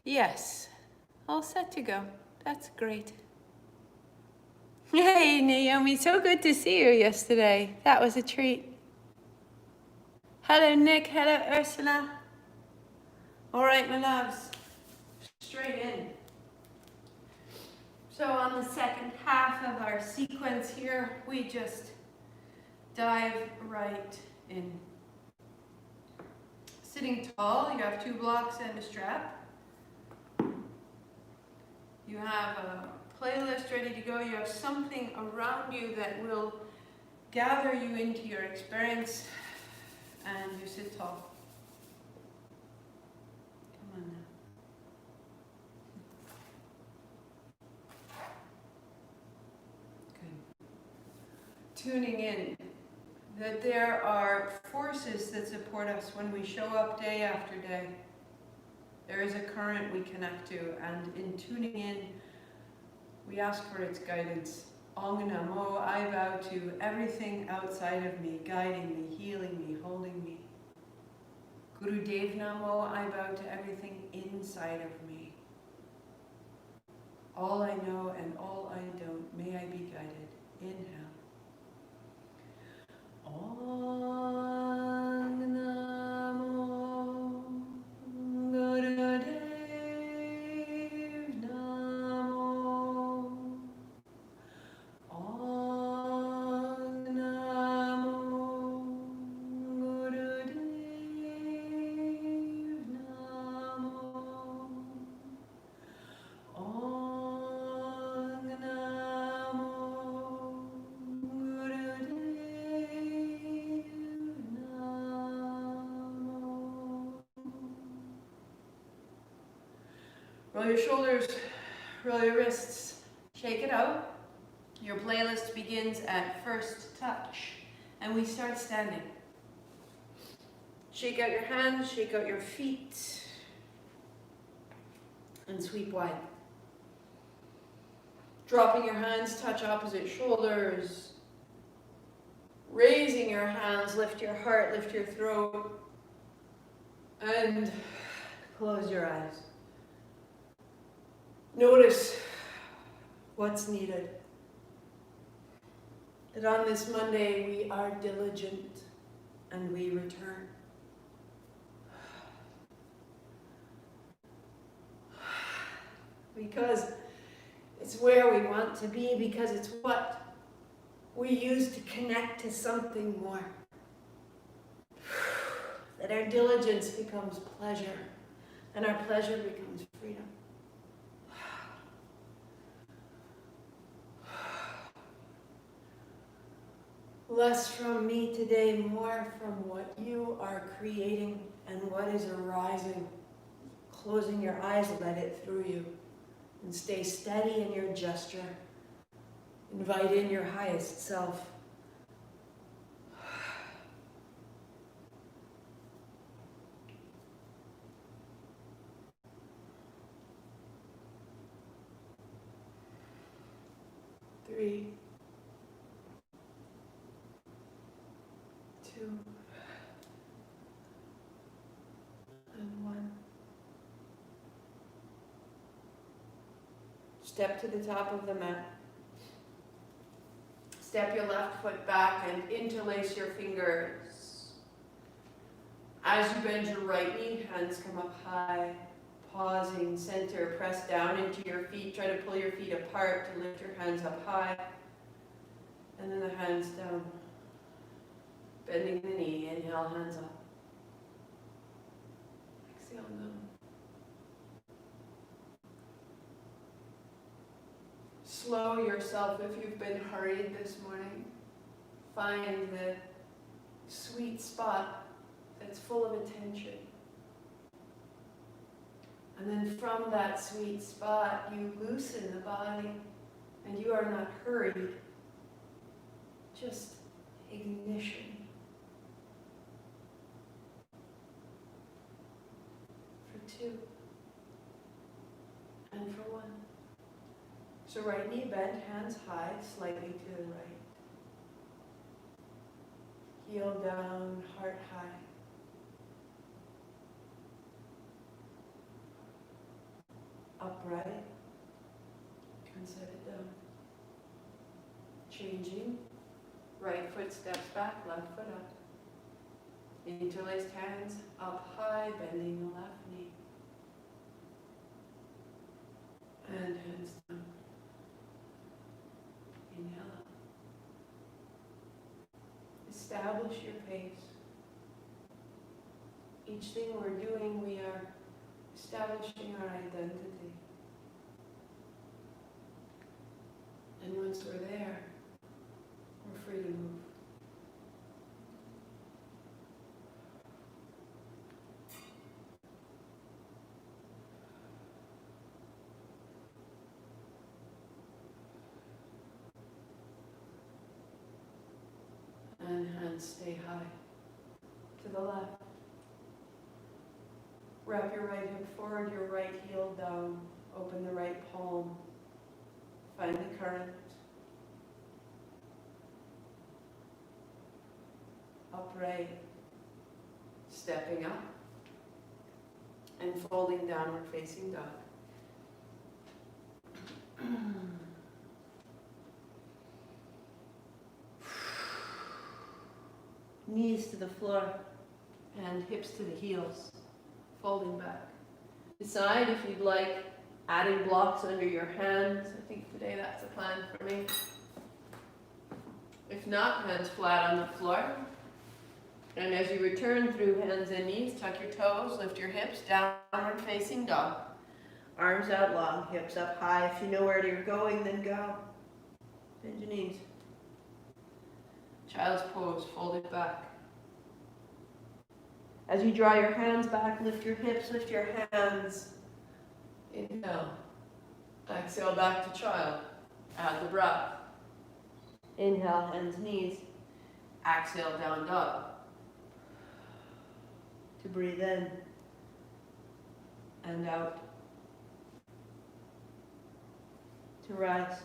Yes, all set to go. That's great. Hey, Naomi, so good to see you yesterday. That was a treat. Hello, Nick. Hello, Ursula. All right, my loves. Straight in. So on the second half of our sequence here, we just dive right in. Sitting tall, you have 2 blocks and a strap. You have a playlist ready to go. You have something around you that will gather you into your experience, and you sit tall. Come on now. Tuning in that there are forces that support us when we show up day after day. There is a current we connect to, and in tuning in, we ask for its guidance. Ong Namo, I vow to everything outside of me, guiding me, healing me, holding me. Guru Dev Namo, I bow to everything inside of me. All I know and all I don't, may I be guided. Inhale. Ong Namo Guru Dev Namo. Ong Namo Guru Dev Namo. Ong Namo Guru Dev Namo. Roll your shoulders, roll your wrists, shake it out. Your playlist begins at first touch, and we start standing. Shake out your hands, shake out your feet, and sweep wide. Dropping your hands, touch opposite shoulders. Raising your hands, lift your heart, lift your throat, and close your eyes. Notice what's needed. That on this Monday we are diligent and we return. Because it's where we want to be, because it's what we use to connect to something more. That our diligence becomes pleasure, and our pleasure becomes freedom. Less from me today, more from what you are creating and what is arising. Closing your eyes, let it through you. And stay steady in your gesture. Invite in your highest self. Three, 2, and 1. Step to the top of the mat. Step your left foot back and interlace your fingers. As you bend your right knee, hands come up high. Pausing, center, press down into your feet. Try to pull your feet apart to lift your hands up high. And then the hands down. Bending the knee, inhale, hands up. Exhale, down. Slow yourself if you've been hurried this morning. Find the sweet spot that's full of attention. And then from that sweet spot, you loosen the body, and you are not hurried, just ignition. For 2, and for 1. So right knee bent, hands high, slightly to the right. Heel down, heart high. upright, and set it down. Changing, right foot steps back, left foot up. Interlaced hands up high, bending the left knee. And hands down. Inhale up. Establish your pace. Each thing we're doing, we are establishing our identity. And once we're there, we're free to move. And hands stay high. To the left. Wrap your right hip forward, your right heel down. Open the right palm. Find the current. Upright. Stepping up. And folding downward facing dog. Knees to the floor and hips to the heels, folding back. Decide if you'd like adding blocks under your hands. I think today that's a plan for me. If not, hands flat on the floor. And as you return through hands and knees, tuck your toes, lift your hips, downward facing dog. Arms out long, hips up high. If you know where you're going, then go. Bend your knees. Child's pose, fold it back. As you draw your hands back, lift your hips, lift your hands. Inhale. Exhale back to child. Add the breath. Inhale, hands, knees. Exhale, down dog. To breathe in and out. To rise.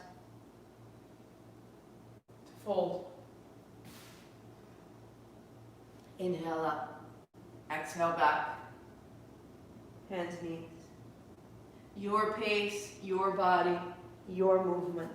To fold. Inhale up. Exhale back. Hands, knees. Your pace, your body, your movement.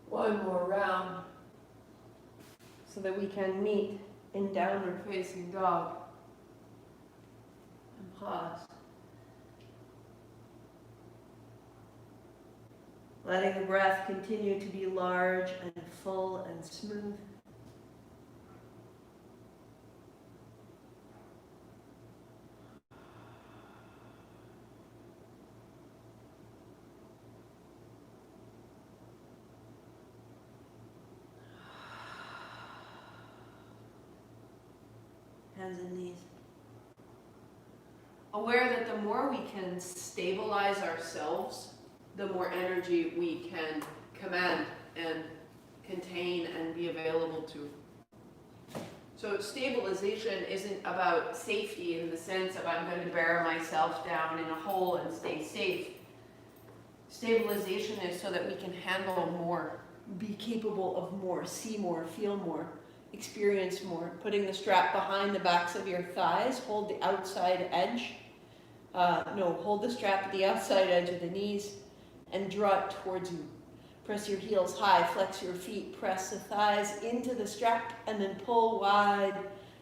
One more round so that we can meet in downward facing dog. And pause. Letting the breath continue to be large and full and smooth. Hands and knees. Aware that the more we can stabilize ourselves, the more energy we can command and contain and be available to. So stabilization isn't about safety in the sense of I'm going to bear myself down in a hole and stay safe. Stabilization is so that we can handle more, be capable of more, see more, feel more, experience more. Putting the strap behind the backs of your thighs, hold the outside edge. Hold the strap at the outside edge of the knees and draw it towards you. Press your heels high, flex your feet, press the thighs into the strap and then pull wide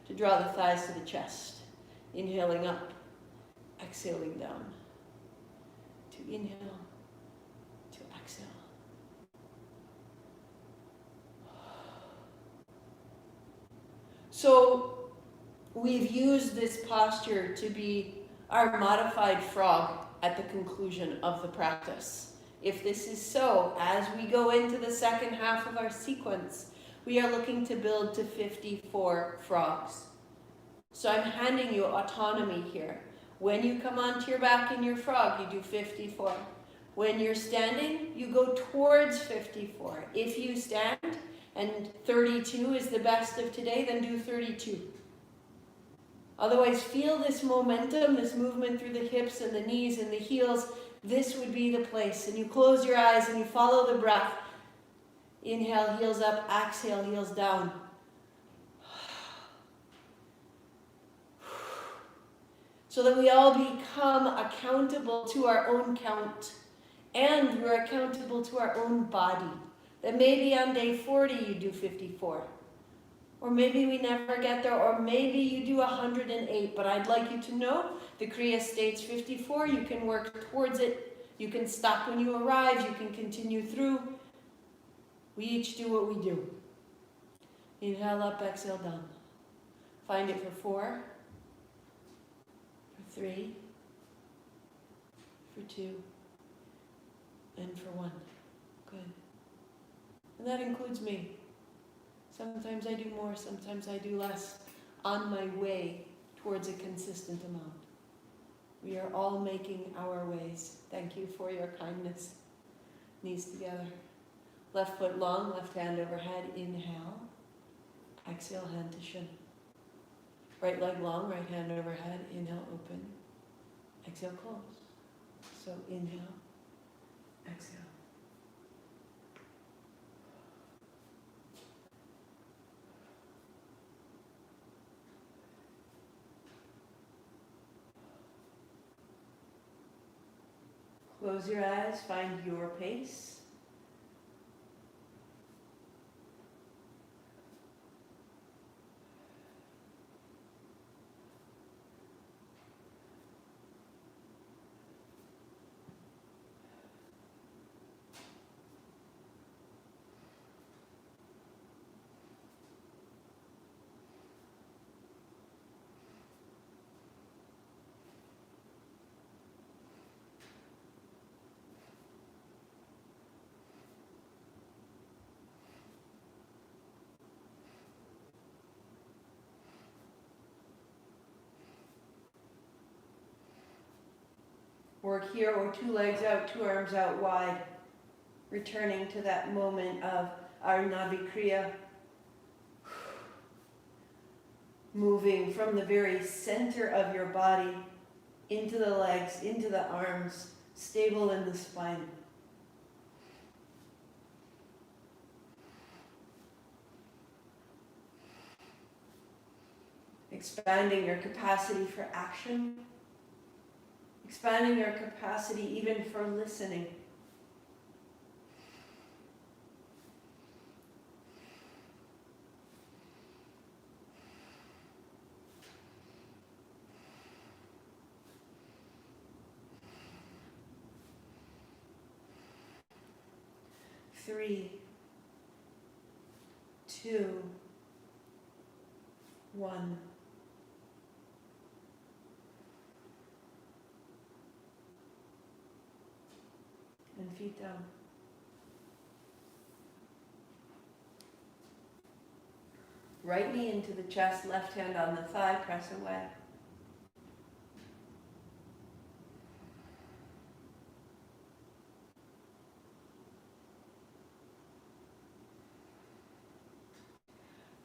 to draw the thighs to the chest. Inhaling up, exhaling down. To inhale, to exhale. So we've used this posture to be our modified frog at the conclusion of the practice. If this is so, as we go into the second half of our sequence, we are looking to build to 54 frogs. So I'm handing you autonomy here. When you come onto your back in your frog, you do 54. When you're standing, you go towards 54. If you stand and 32 is the best of today, then do 32. Otherwise, feel this momentum, this movement through the hips and the knees and the heels. This would be the place. And you close your eyes and you follow the breath. Inhale, heels up. Exhale, heels down. So that we all become accountable to our own count. And we're accountable to our own body. That maybe on day 40 you do 54. Or maybe we never get there, or maybe you do 108. But I'd like you to know the kriya states 54. You can work towards it. You can stop when you arrive. You can continue through. We each do what we do. Inhale up, exhale down. Find it for 4, for 3, for 2, and for 1. Good. And that includes me. Sometimes I do more, sometimes I do less, on my way towards a consistent amount. We are all making our ways. Thank you for your kindness. Knees together. Left foot long, left hand overhead. Inhale. Exhale, hand to shin. Right leg long, right hand overhead. Inhale, open. Exhale, close. So inhale, exhale. Close your eyes, find your pace. Work here, or 2 legs out, 2 arms out wide. Returning to that moment of our Navi Kriya. Moving from the very center of your body into the legs, into the arms, stable in the spine. Expanding your capacity for action. Expanding your capacity even for listening. Three, 2, 1. And feet down. Right knee into the chest, left hand on the thigh, press away.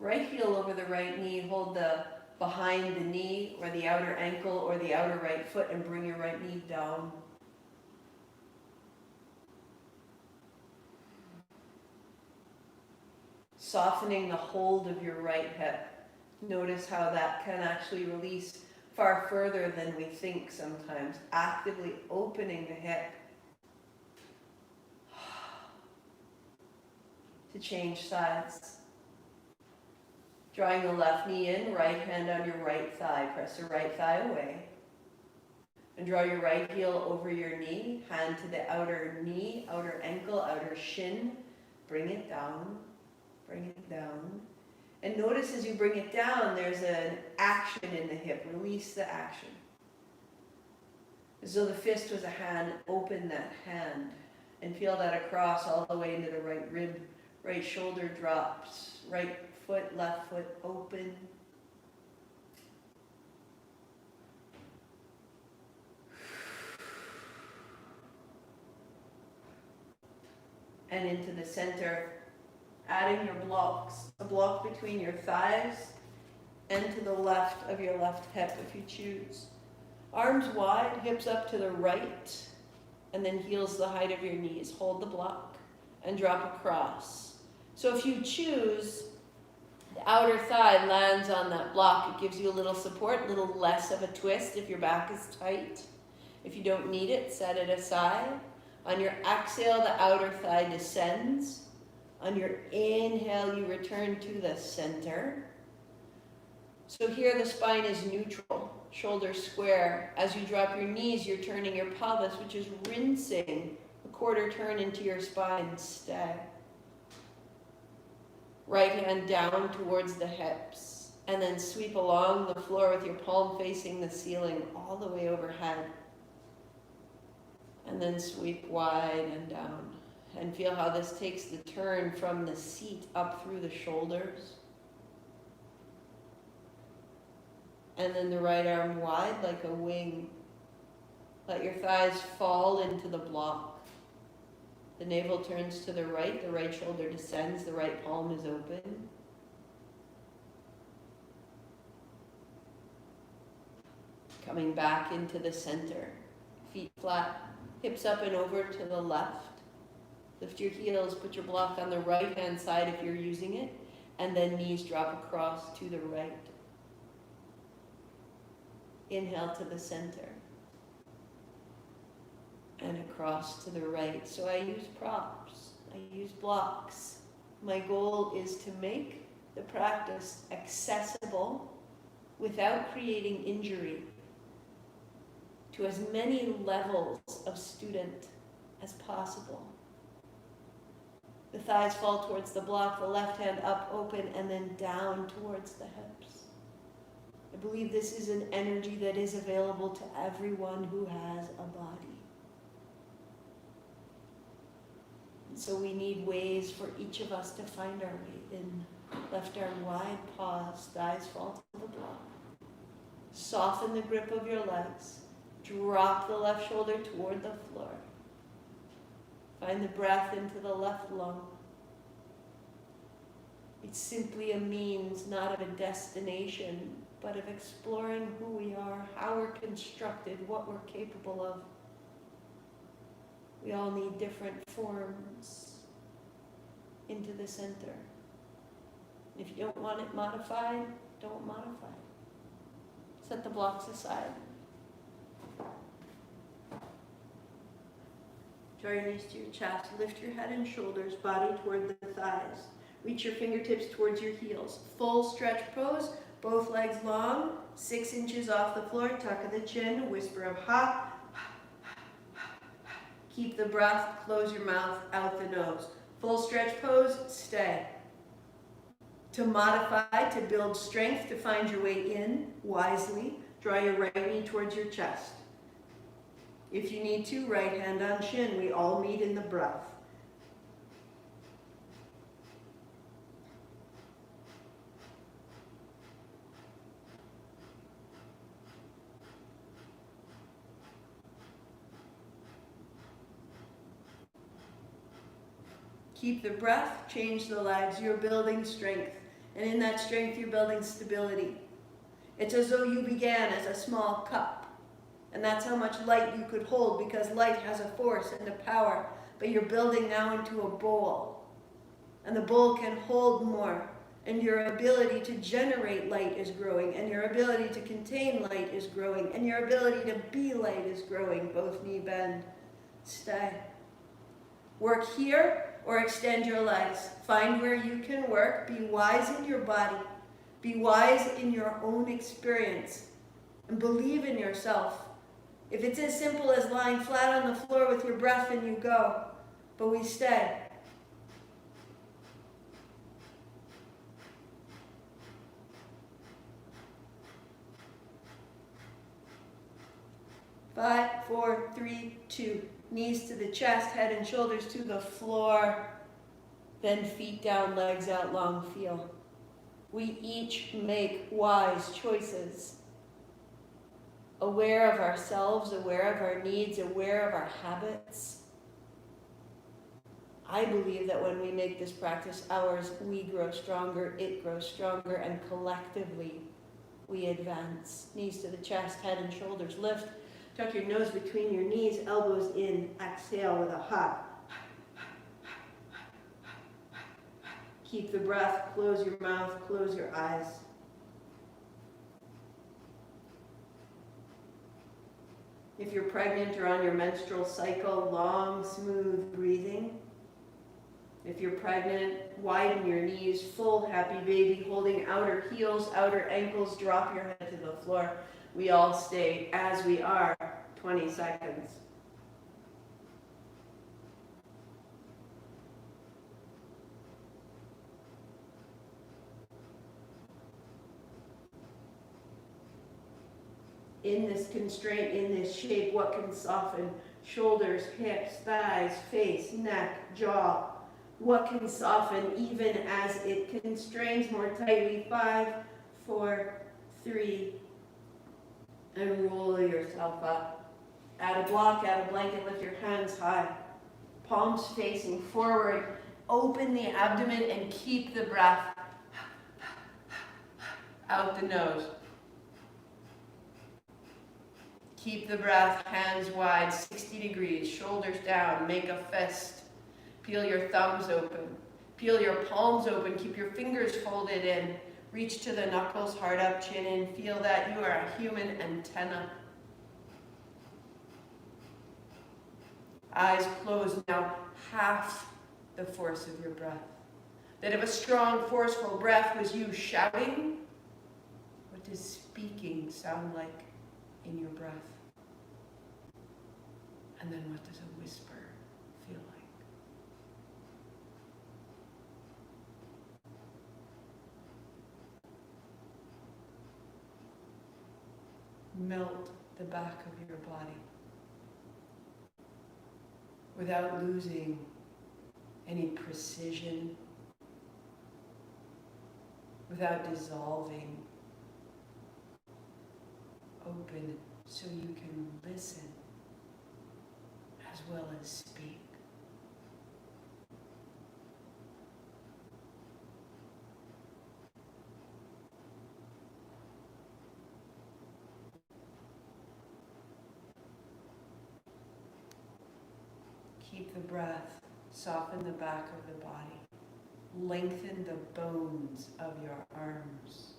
Right heel over the right knee, hold the behind the knee or the outer ankle or the outer right foot and bring your right knee down. Softening the hold of your right hip. Notice how that can actually release far further than we think sometimes. Actively opening the hip to change sides. Drawing the left knee in, right hand on your right thigh. Press your right thigh away. And draw your right heel over your knee. Hand to the outer knee, outer ankle, outer shin. Bring it down. Bring it down. And notice as you bring it down, there's an action in the hip. Release the action. As though the fist was a hand, open that hand. And feel that across all the way into the right rib. Right shoulder drops. Right foot, left foot open. And into the center, adding your blocks. A block between your thighs and to the left of your left hip if you choose. Arms wide, hips up to the right, and then heels the height of your knees. Hold the block and drop across. So if you choose, the outer thigh lands on that block. It gives you a little support, a little less of a twist if your back is tight. If you don't need it, set it aside. On your exhale, the outer thigh descends. On your inhale, you return to the center. So here the spine is neutral, shoulders square. As you drop your knees, you're turning your pelvis, which is rinsing a quarter turn into your spine. Stay. Right hand down towards the hips, and then sweep along the floor with your palm facing the ceiling all the way overhead. And then sweep wide and down. And feel how this takes the turn from the seat up through the shoulders. And then the right arm wide like a wing. Let your thighs fall into the block. The navel turns to the right shoulder descends, the right palm is open. Coming back into the center. Feet flat, hips up and over to the left. Lift your heels, put your block on the right hand side if you're using it, and then knees drop across to the right. Inhale to the center. And across to the right. So I use props, I use blocks. My goal is to make the practice accessible without creating injury to as many levels of student as possible. The thighs fall towards the block, the left hand up, open, and then down towards the hips. I believe this is an energy that is available to everyone who has a body. And so we need ways for each of us to find our way in. Left arm wide, pause, thighs fall to the block. Soften the grip of your legs. Drop the left shoulder toward the floor. Find the breath into the left lung. It's simply a means, not of a destination, but of exploring who we are, how we're constructed, what we're capable of. We all need different forms into the center. If you don't want it modified, don't modify it. Set the blocks aside. Draw your knees to your chest. Lift your head and shoulders, body toward the thighs. Reach your fingertips towards your heels. Full stretch pose, both legs long, 6 inches off the floor, tuck of the chin, whisper of ha. Keep the breath, close your mouth, out the nose. Full stretch pose, stay. To modify, to build strength, to find your way in wisely, draw your right knee towards your chest. If you need to, right hand on shin. We all meet in the breath. Keep the breath, change the legs. You're building strength. And in that strength, you're building stability. It's as though you began as a small cup. And that's how much light you could hold, because light has a force and a power. But you're building now into a bowl. And the bowl can hold more. And your ability to generate light is growing. And your ability to contain light is growing. And your ability to be light is growing. Both knee bend. Stay. Work here or extend your legs. Find where you can work. Be wise in your body. Be wise in your own experience. And believe in yourself. If it's as simple as lying flat on the floor with your breath, then you go. But we stay. 5, 4, 3, 2. Knees to the chest, head and shoulders to the floor. Then feet down, legs out long, feel. We each make wise choices. Aware of ourselves, aware of our needs, aware of our habits. I believe that when we make this practice ours, we grow stronger, it grows stronger, and collectively we advance. Knees to the chest, head and shoulders lift. Tuck your nose between your knees, elbows in. Exhale with a hug. Keep the breath, close your mouth, close your eyes. If you're pregnant or on your menstrual cycle, long, smooth breathing. If you're pregnant, widen your knees, full happy baby, holding outer heels, outer ankles, drop your head to the floor. We all stay as we are, 20 seconds. In this constraint, in this shape, what can soften? Shoulders, hips, thighs, face, neck, jaw. What can soften even as it constrains more tightly? 5, 4, 3, and roll yourself up. Add a block, add a blanket, lift your hands high. Palms facing forward. Open the abdomen and keep the breath out the nose. Keep the breath, hands wide, 60 degrees, shoulders down, make a fist. Peel your thumbs open. Peel your palms open. Keep your fingers folded in. Reach to the knuckles, heart up, chin in. Feel that you are a human antenna. Eyes closed now. Half the force of your breath. That if a strong, forceful breath was you shouting, what does speaking sound like in your breath? And then what does a whisper feel like? Melt the back of your body without losing any precision, without dissolving. Open so you can listen as well as speak. Keep the breath, soften the back of the body, lengthen the bones of your arms.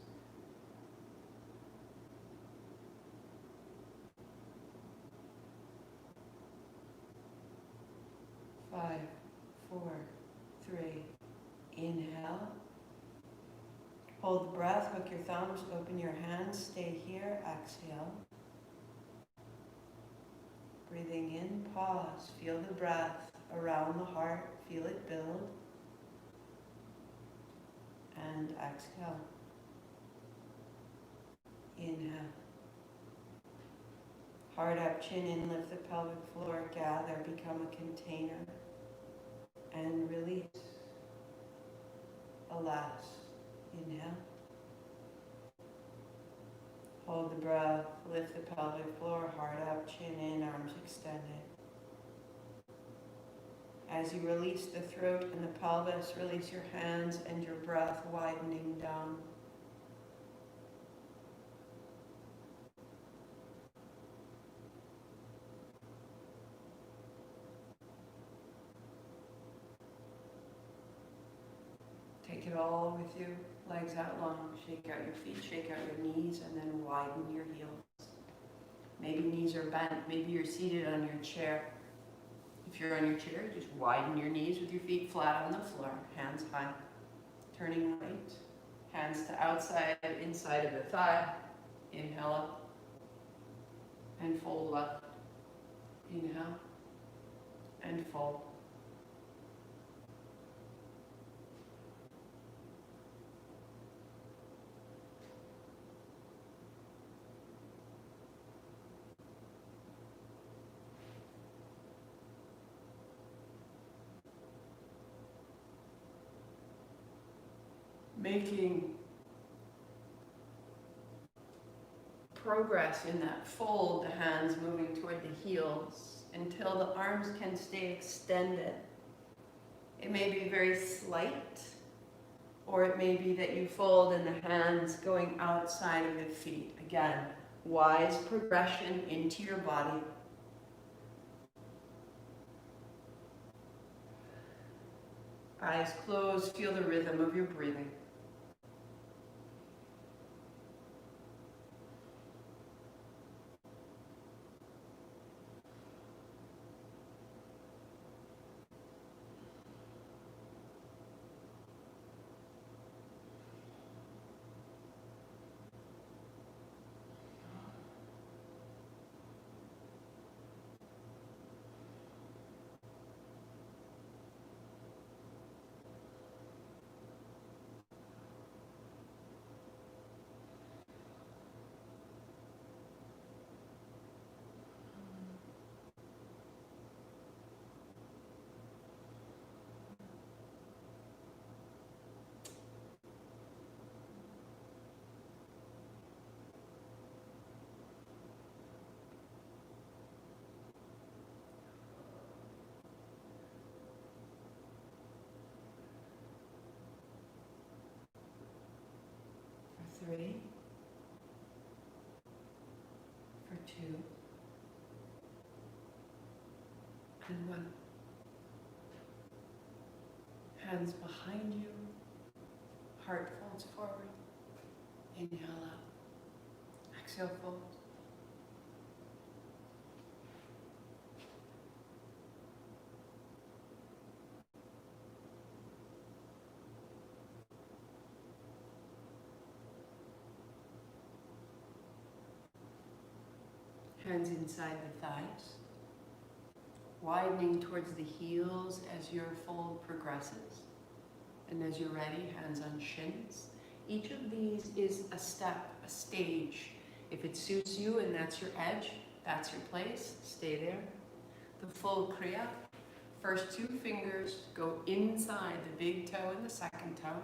Five, 4, 3, inhale. Hold the breath, hook your thumbs, open your hands, stay here, exhale. Breathing in, pause, feel the breath around the heart, feel it build. And exhale. Inhale. Heart up, chin in, lift the pelvic floor, gather, become a container. And release. Alas. Inhale. Hold the breath, lift the pelvic floor, heart up, chin in, arms extended. As you release the throat and the pelvis, release your hands and your breath widening down. Take it all with you, legs out long, shake out your feet, shake out your knees, and then widen your heels. Maybe knees are bent, maybe you're seated on your chair. If you're on your chair, just widen your knees with your feet flat on the floor, hands high. Turning right, hands to outside, inside of the thigh. Inhale up and fold left. Inhale and fold. making progress in that fold, the hands moving toward the heels until the arms can stay extended. It may be very slight, or it may be that you fold and the hands going outside of the feet. Again, wise progression into your body. Eyes closed, feel the rhythm of your breathing. For 3, for 2, and 1. Hands behind you, heart folds forward. Inhale out, exhale fold. Hands inside the thighs, widening towards the heels as your fold progresses. And as you're ready, hands on shins. Each of these is a step, a stage. If it suits you and that's your edge, that's your place, stay there. The full kriya, first 2 fingers go inside the big toe and the second toe.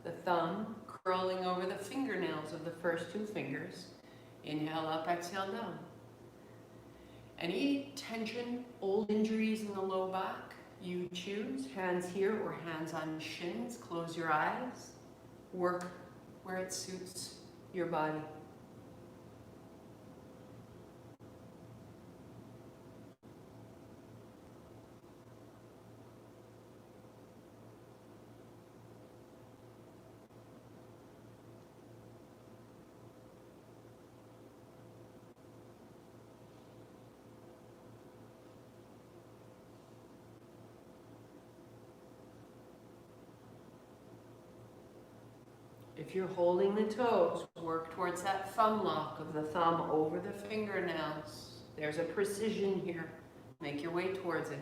The thumb curling over the fingernails of the first 2 fingers. Inhale up, exhale down. Any tension, old injuries in the low back, you choose, hands here or hands on shins. Close your eyes. Work where it suits your body. If you're holding the toes, work towards that thumb lock of the thumb over the fingernails. There's a precision here. Make your way towards it.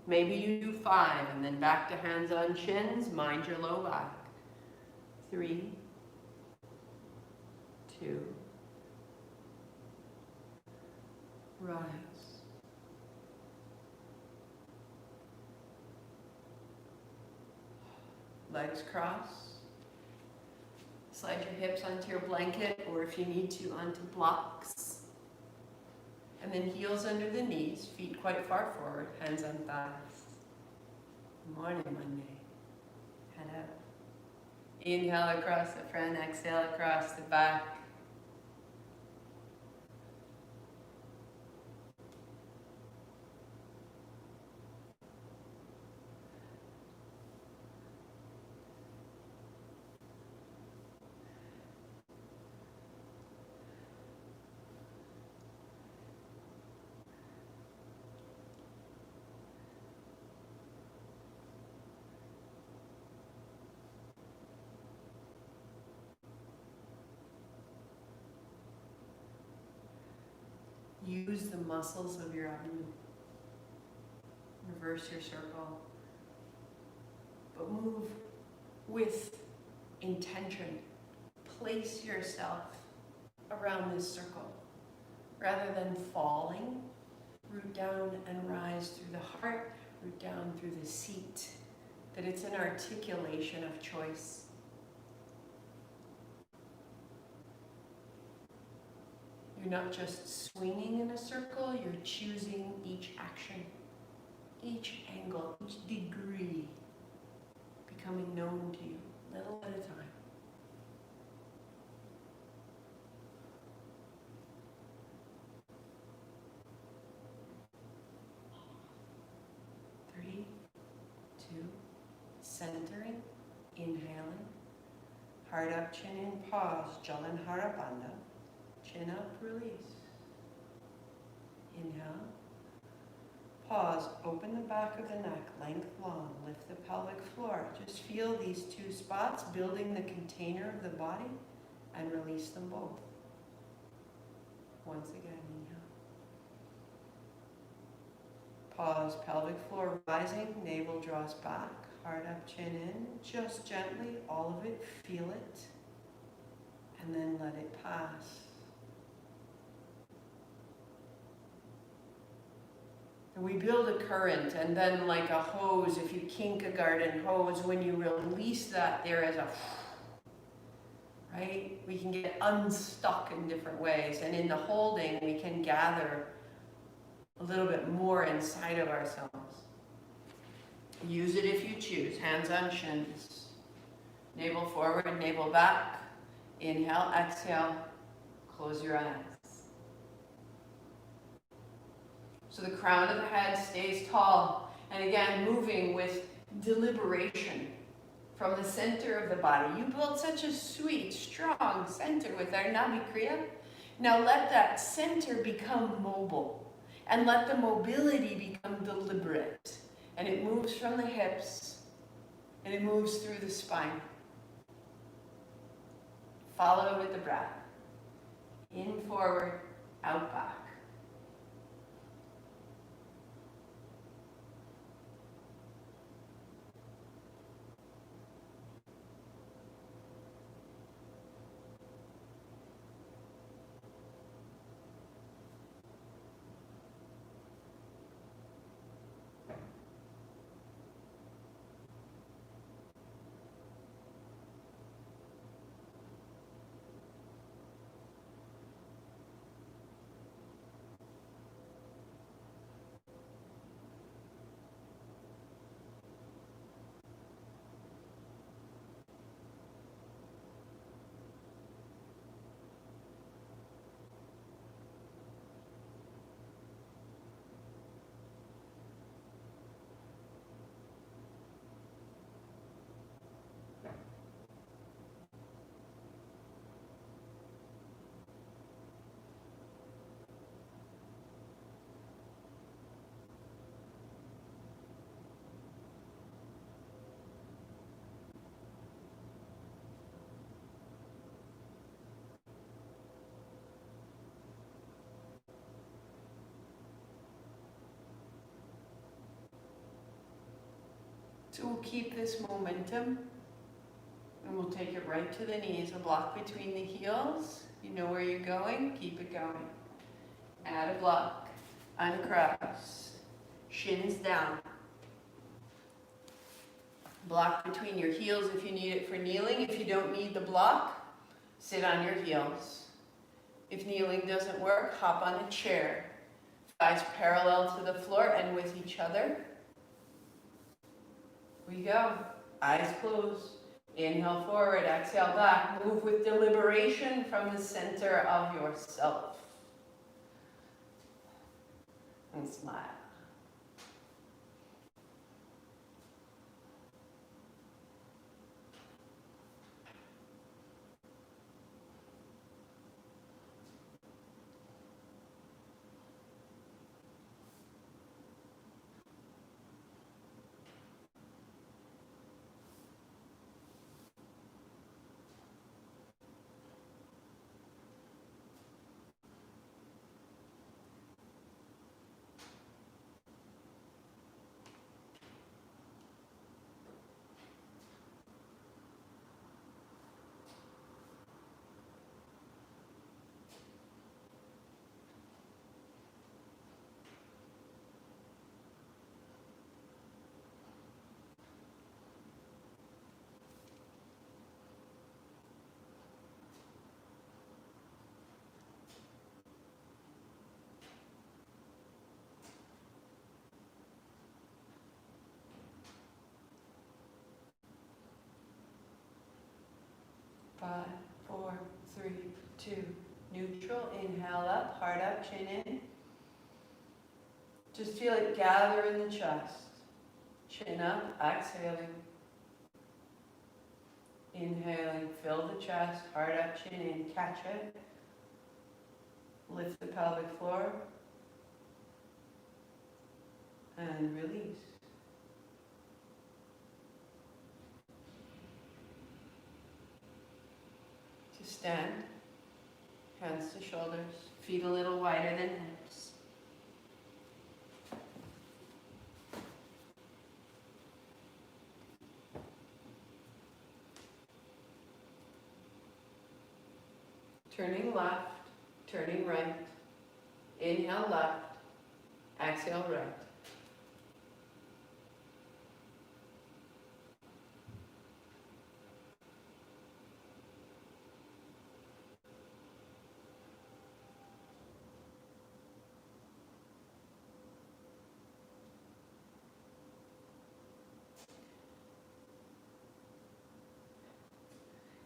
Maybe you do 5 and then back to hands on shins. Mind your low back. 3, 2, rise. Legs cross. Slide your hips onto your blanket, or if you need to, onto blocks. And then heels under the knees, feet quite far forward, hands on thighs. Morning, Monday. Head out. Inhale across the front, exhale across the back. Use the muscles of your abdomen. Reverse your circle. But move with intention. Place yourself around this circle. Rather than falling, root down and rise through the heart, root down through the seat. That it's an articulation of choice. You're not just swinging in a circle, you're choosing each action, each angle, each degree becoming known to you, little at a time. Three, two, centering, inhaling, heart up, chin in, pause, Jalan Harapanda, chin up, release. Inhale, pause, open the back of the neck, length long, lift the pelvic floor. Just feel these two spots building the container of the body and release them both. Once again, inhale. Pause, pelvic floor rising, navel draws back, heart up, chin in, just gently, all of it, feel it, and then let it pass. We build a current, and then like a hose, if you kink a garden hose, when you release that, there is a, right? We can get unstuck in different ways, and in the holding, we can gather a little bit more inside of ourselves. Use it if you choose. Hands on shins. Navel forward, navel back. Inhale, exhale, close your eyes. So the crown of the head stays tall. And again, moving with deliberation from the center of the body. You built such a sweet, strong center with our Nabi Kriya. Now let that center become mobile. And let the mobility become deliberate. And it moves from the hips. And it moves through the spine. Follow with the breath. In, forward, out, back. So we'll keep this momentum and we'll take it right to the knees. A block between the heels. You know where you're going, keep it going. Add a block, uncross, shins down. Block between your heels if you need it for kneeling. If you don't need the block, sit on your heels. If kneeling doesn't work, hop on a chair. Thighs parallel to the floor and with each other. We go. Eyes closed. Inhale forward, exhale back. Move with deliberation from the center of yourself. And smile. to neutral. Inhale up, heart up, chin in. Just feel it gather in the chest. Chin up, exhaling. Inhaling, fill the chest, heart up, chin in, catch it. Lift the pelvic floor. And release. To stand, hands to shoulders, feet a little wider than hips. Turning left, turning right. Inhale left, exhale right.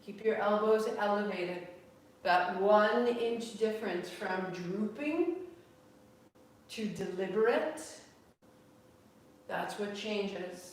Keep your elbows elevated. That 1 inch difference from drooping to deliberate, that's what changes.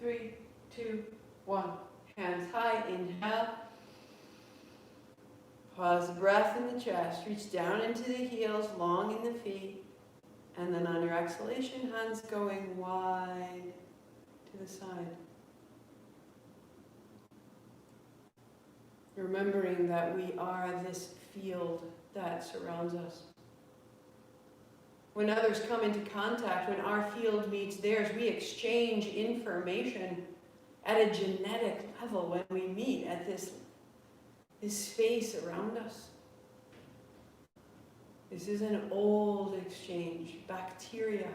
Three, two, one. Hands high, inhale. Pause the breath in the chest. Reach down into the heels, long in the feet. And then on your exhalation, hands going wide to the side. Remembering that we are this field that surrounds us. When others come into contact, when our field meets theirs, we exchange information at a genetic level when we meet at this space around us. This is an old exchange. Bacteria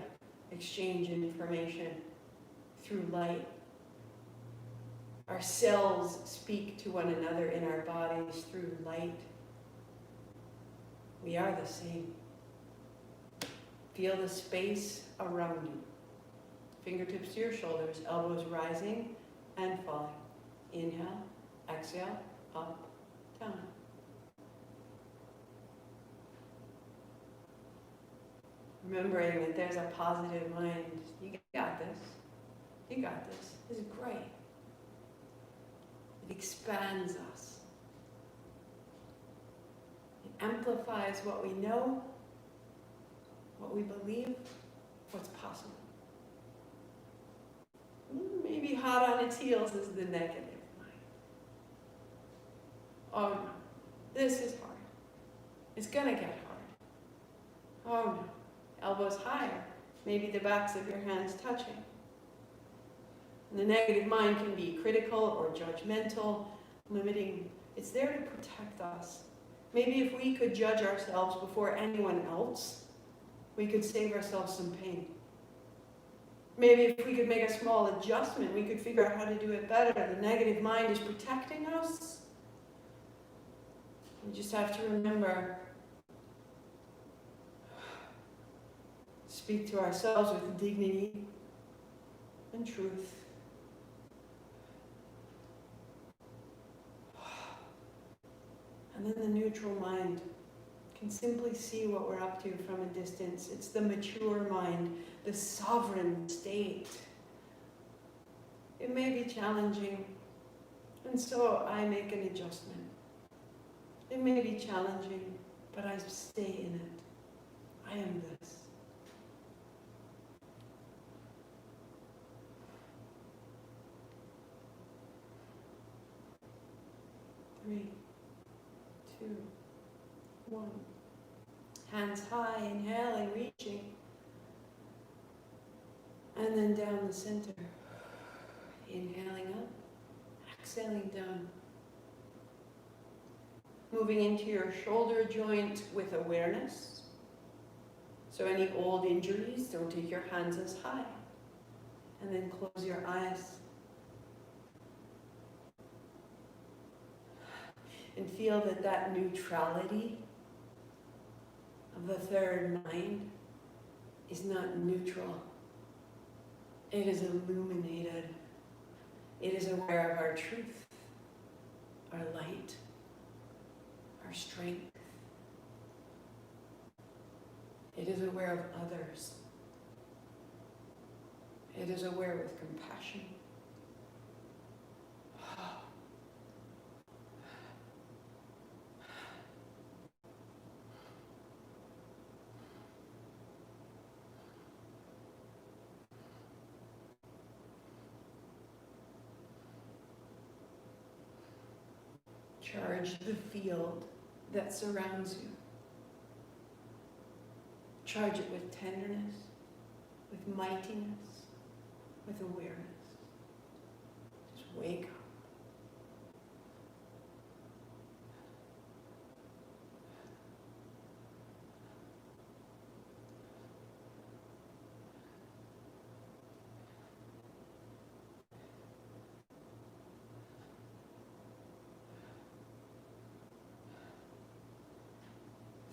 exchange information through light. Our cells speak to one another in our bodies through light. We are the same. Feel the space around you. Fingertips to your shoulders, elbows rising and falling. Inhale, exhale, up, down. Remembering that there's a positive mind. You got this. You got this. This is great. It expands us. It amplifies what we know, what we believe, what's possible. Maybe hot on its heels is the negative mind. Oh no, this is hard. It's gonna get hard. Oh no, elbows higher. Maybe the backs of your hands touching. And the negative mind can be critical or judgmental, limiting. It's there to protect us. Maybe if we could judge ourselves before anyone else, we could save ourselves some pain. Maybe if we could make a small adjustment, we could figure out how to do it better. The negative mind is protecting us. We just have to remember, speak to ourselves with dignity and truth. And then the neutral mind can simply see what we're up to from a distance. It's the mature mind, the sovereign state. It may be challenging, and so I make an adjustment. It may be challenging, but I stay in it. I am this. Three, two, one. Hands high, inhaling, reaching. And then down the center. Inhaling up, exhaling down. Moving into your shoulder joint with awareness. So any old injuries, don't take your hands as high. And then close your eyes. And feel that neutrality of the third mind is not neutral. It is illuminated. It is aware of our truth, our light, our strength. It is aware of others. It is aware with compassion. Charge the field that surrounds you. Charge it with tenderness, with mightiness, with awareness. Just wake up.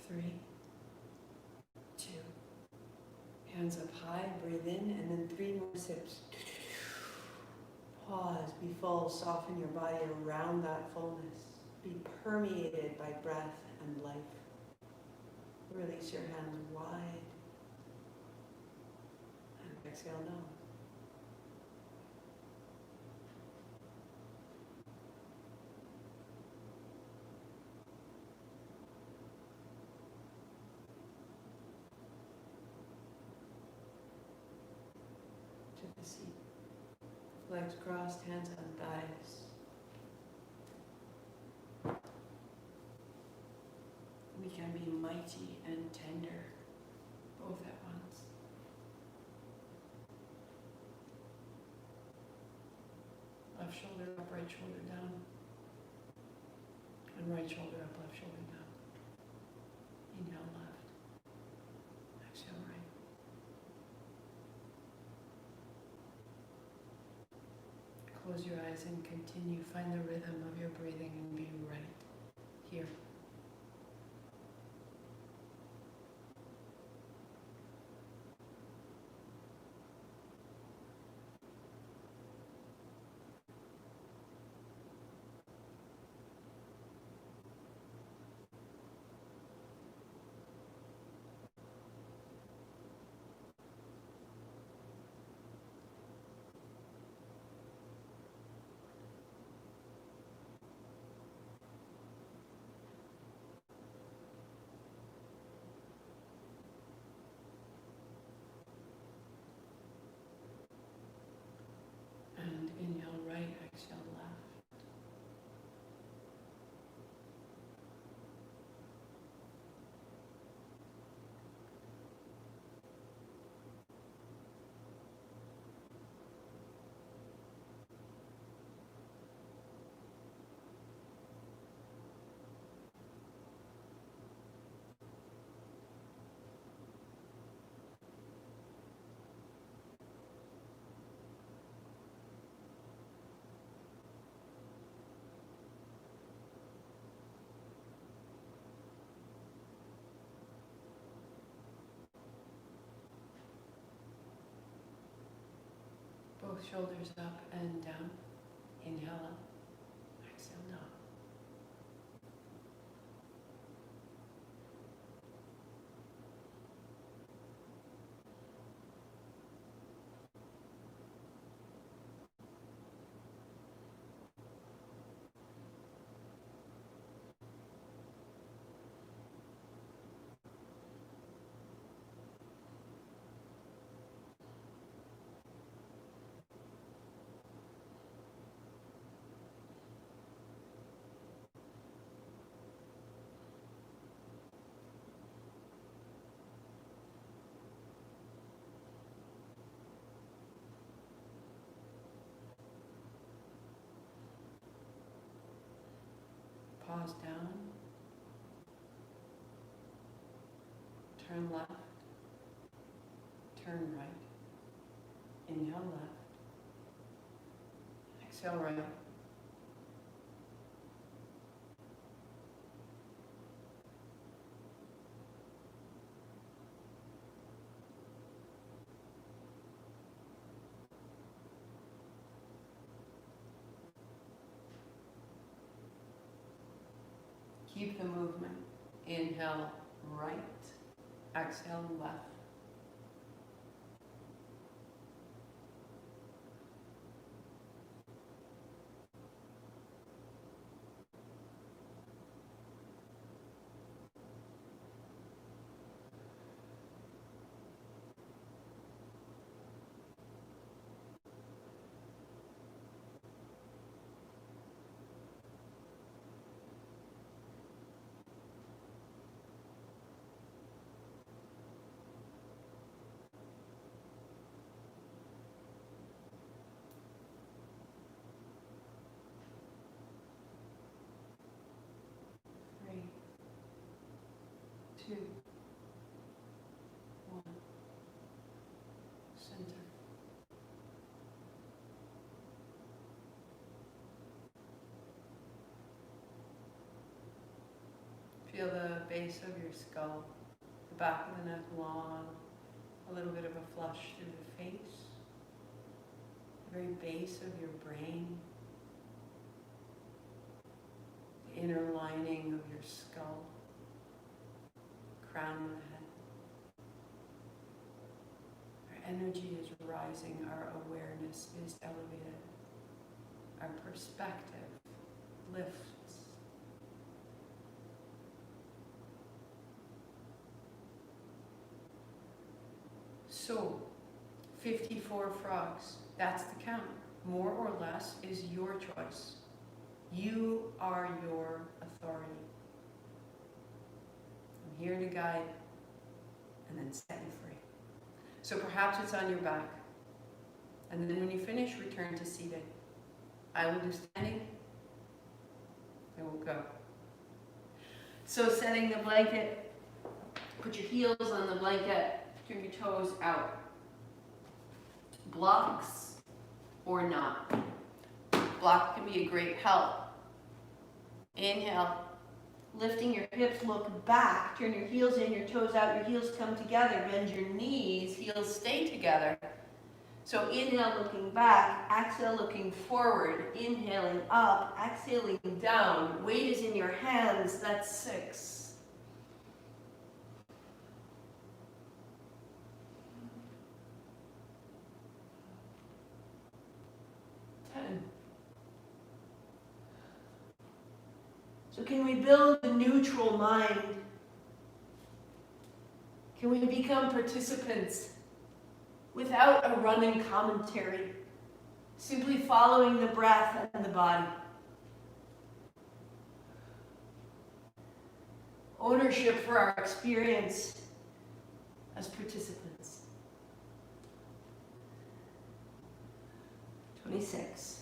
Three, two, hands up high, breathe in, and then 3 more sips. Pause, be full, soften your body around that fullness. Be permeated by breath and life. Release your hands wide. And exhale down. To the seat. Legs crossed, hands on thighs. We can be mighty and tender, both at once. Left shoulder up, right shoulder down. And right shoulder up, left shoulder down. Inhale left. Exhale right. Close your eyes and continue. Find the rhythm of your breathing and be right here. And inhale right, exhale left. Both shoulders up and down. Inhale up, exhale down. Pause down. Turn left. Turn right. Inhale left. Exhale right. Keep the movement. Inhale right. Exhale left. Three, two, one. Center. Feel the base of your skull, the back of the neck long, a little bit of a flush through the face, the very base of your brain, the inner lining of your skull, crown of the head. Our energy is rising, our awareness is elevated, our perspective lifts. So, 54 frogs, that's the count. More or less is your choice. You are your authority. I'm here to guide and then set you free. So perhaps it's on your back. And then when you finish, return to seated. I will do standing. I will go. So setting the blanket, put your heels on the blanket, turn your toes out. Blocks or not. Block can be a great help. Inhale, lifting your hips, look back, turn your heels in, your toes out, your heels come together, bend your knees, heels stay together. So inhale, looking back, exhale, looking forward, inhaling up, exhaling down. Weight is in your hands, that's 6. 10. So can we build a neutral mind? Can we become participants without a running commentary, simply following the breath and the body? Ownership for our experience as participants. 26.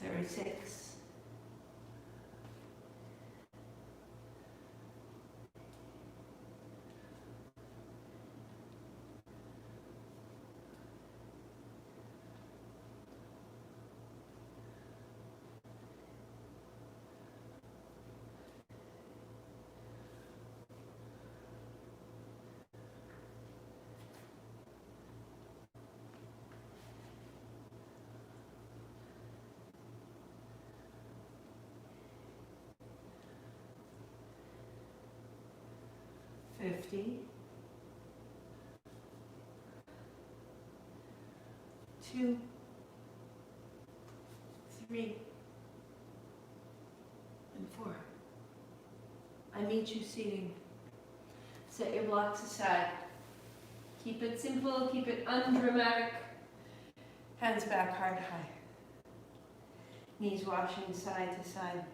Very 6. $50. 2, 3, and 4. I meet you seating. Set your blocks aside. Keep it simple, keep it undramatic. Hands back, heart high. Knees washing side to side.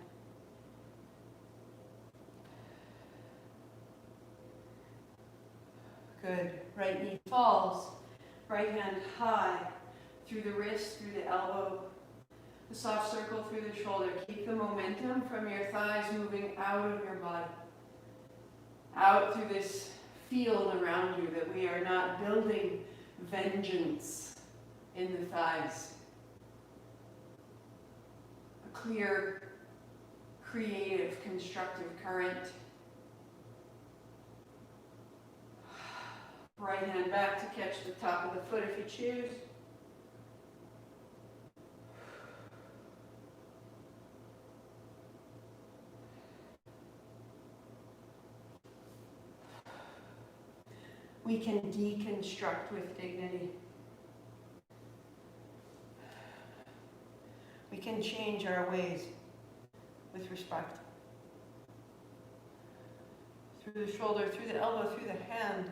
Good. Right knee falls. Right hand high. Through the wrist, through the elbow. A soft circle through the shoulder. Keep the momentum from your thighs moving out of your body. Out through this field around you, that we are not building vengeance in the thighs. A clear, creative, constructive current. Right hand back to catch the top of the foot if you choose. We can deconstruct with dignity. We can change our ways with respect. Through the shoulder, through the elbow, through the hand.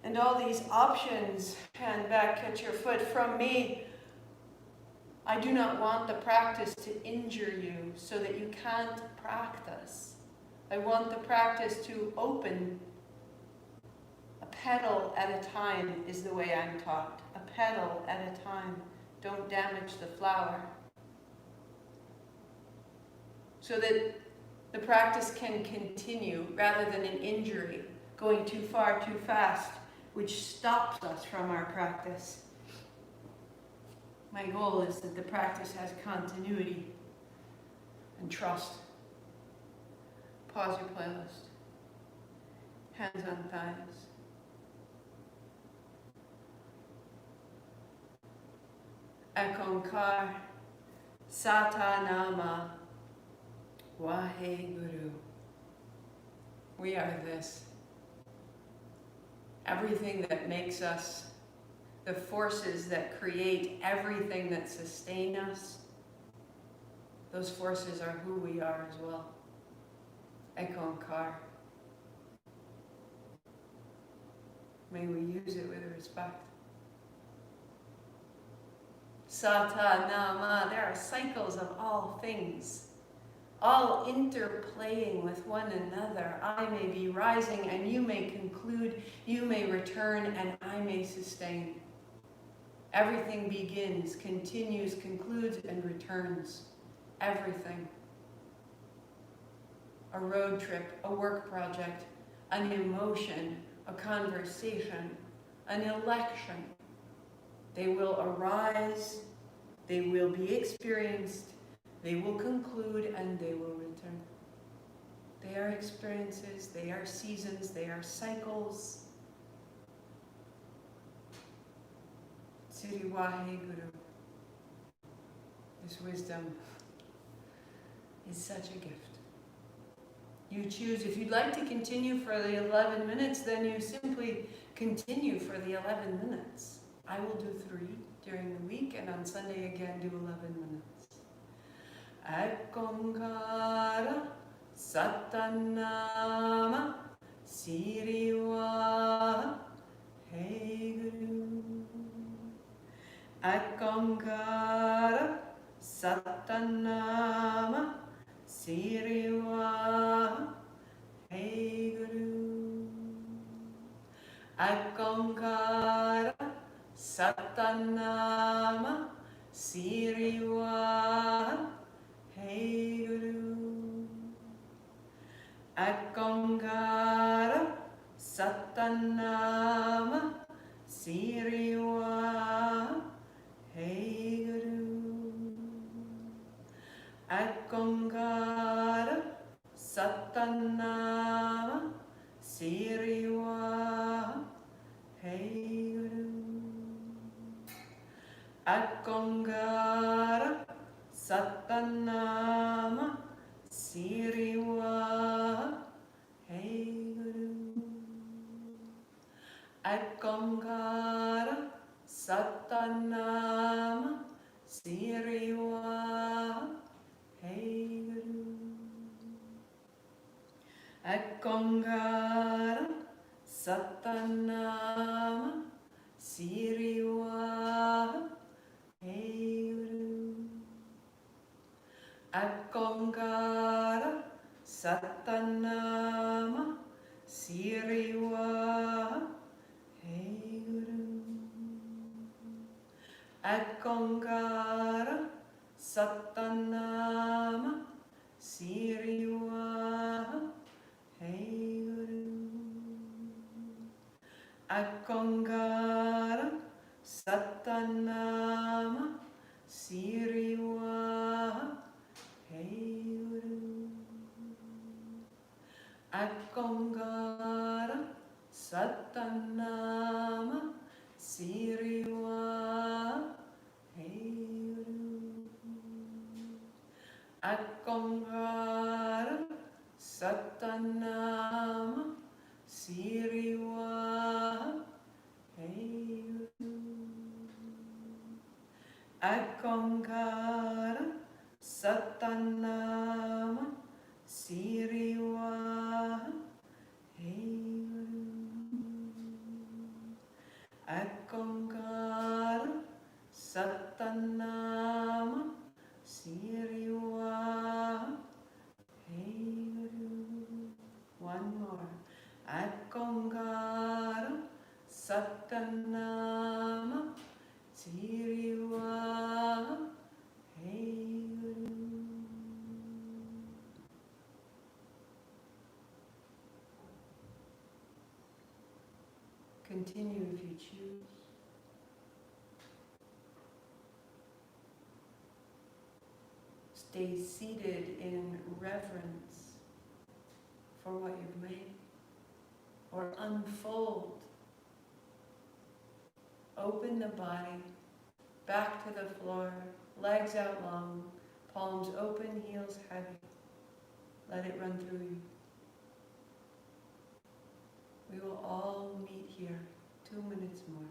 And all these options, hand back, catch your foot, from me. I do not want the practice to injure you so that you can't practice. I want the practice to open. A petal at a time is the way I'm taught. A petal at a time. Don't damage the flower. So that the practice can continue rather than an injury, going too far, too fast, which stops us from our practice. My goal is that the practice has continuity and trust. Pause your playlist. Hands on thighs. Ekonkar Satanama Waheguru. We are this. Everything that makes us, the forces that create everything that sustain us, those forces are who we are as well. Ekonkar. May we use it with respect. Sata Nama. There are cycles of all things, all interplaying with one another. I may be rising and you may conclude, you may return and I may sustain. Everything begins, continues, concludes, and returns. Everything. A road trip, a work project, an emotion, a conversation, an election. They will arise, they will be experienced, they will conclude, and they will return. They are experiences, they are seasons, they are cycles. Siri Waheguru. This wisdom is such a gift. You choose, if you'd like to continue for the 11 minutes, then you simply continue for the 11 minutes. I will do 3 during the week, and on Sunday again do 11 minutes. Ekonkara Satanama Siriwa Heguru. Ekonkara Satanama Siriwa Heguru. Ekonkara Satanama Siriwa Heguru. Ekonkara Satanama Siriwa Heguru. Ekonkara Satanama Siriwa Heguru. Ekonkara Satanama Siriwa Heguru. Ekonkara Satanama Siriwa Heguru. Akongara Satanama Siriwa Hey Guru. Akongara Satanama Siriwa Hey Guru. Akongara Satanama Siriwa Hey Guru. Akongara Satanama Siriwa Hey Guru. Akongara Satanama Siriwa Hey Guru. Akongara Satanama Siriwa Hey Guru. Akongara Satanama Siriwa Hey Guru. Akongara Satanama Siriwa Hey Guru. One more. Akongara Satanama Siriwa Hey Guru. Continue if you choose. Stay seated in reverence for what you've made, or unfold. Open the body, back to the floor, legs out long, palms open, heels heavy. Let it run through you. We will all meet here 2 minutes more.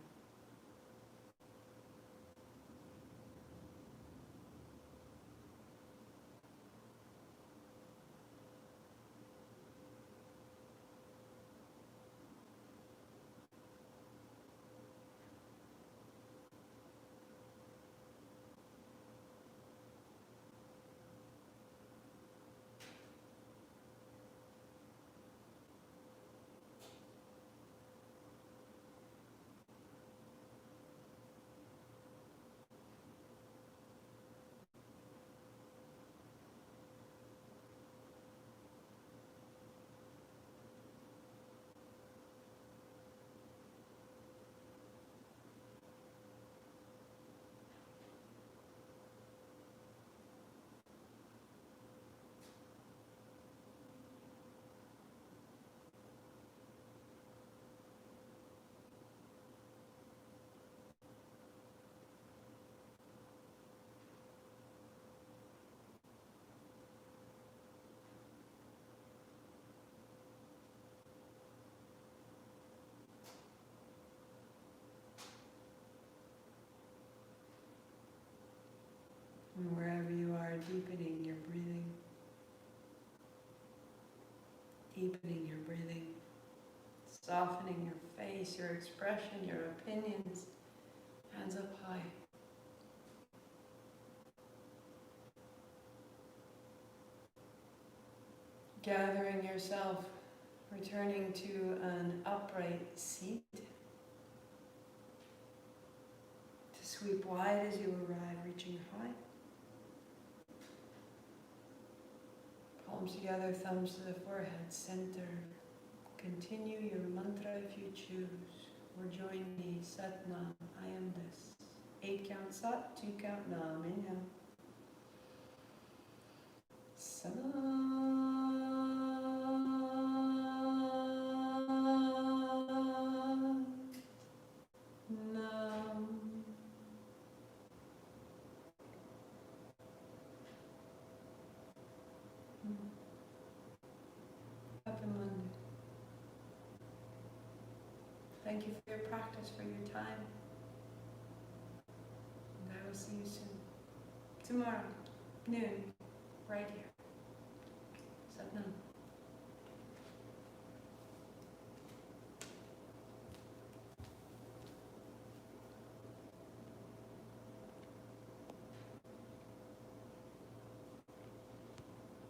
And wherever you are, deepening your breathing. Deepening your breathing. Softening your face, your expression, your opinions. Hands up high. Gathering yourself, returning to an upright seat. To sweep wide as you arrive, reaching high. Palms together, thumbs to the forehead, center. Continue your mantra if you choose, or join me, Sat Nam, I am this. 8 count Sat, 2 count Nam, inhale. Sat Nam. Happy Monday. Thank you for your practice, for your time. And I will see you soon. Tomorrow, noon, right here. Sat Nam.